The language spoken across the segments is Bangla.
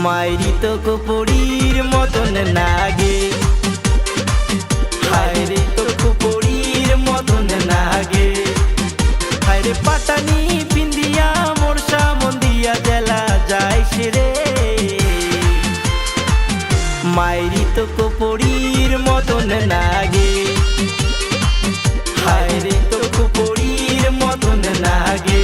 মাইরি তো কুপুরির মতন নাগে, হায়রে তো কুপুরির মতন নাগে। হায়রে পাটানি পিন্দিয়া মোরসা মন্দিয়া জেলা যাইস রে, মাইরি তো কুপুরির মতন নাগে, হায়রে তো কুপুরির মতন নাগে।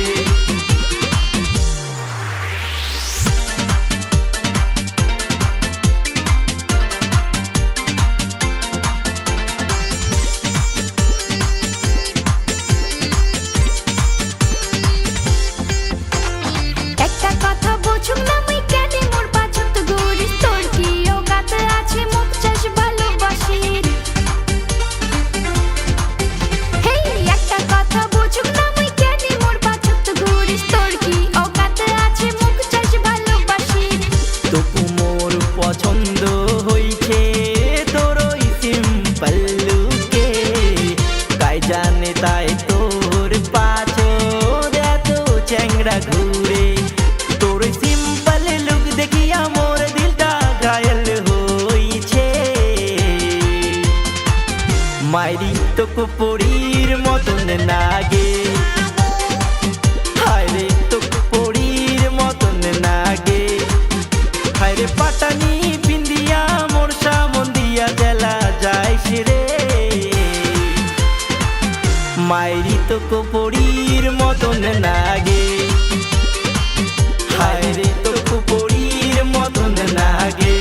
পছন্দ হইছে তোরই সিম্পল লুকে, তাই জানে তাই তোর পাছর এত চ্যাংড়া ঘুরে। তোর সিম্পল লুক দেখিয়া মোর দিলটা ঘায়ল হইছে, মাইরি তো কুপুরির মতন নাগে, হায়রে তো কুপুরির মতন নাগে। হায়রে পাটানি পিন্দিয়া মোরসা মন্দিয়া জেলা যাইস রে, মাইরি তো কুপুরির মতন নাগে, হায়রে তো কুপুরির মতন নাগে।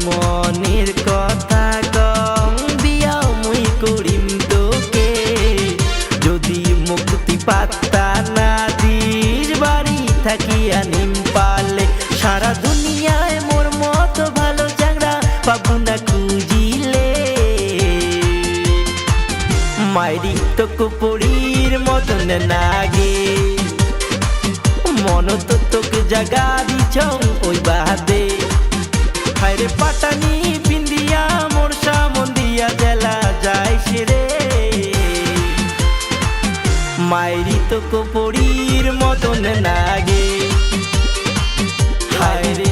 মনের কথা কম বিয়া মুই করিম তোকে, যদি মুক্তি পাত্তা না দিস বাড়ি থাকিয়া নিম পালে। সারা দুনিয়ায় মোর মতো ভালো চ্যাংড়া পাবো না খুঁজিলে, মাইরি তো কুপুরির মতন নাগে। মন তো তোকে জাগা দিছ ওই বাদে, হায়রে পাটানি পিন্দিয়া মোরসা মন্দিয়া জেলা যাইস রে, মাইরি তো কুপুরির মতন নাগে, হায়রে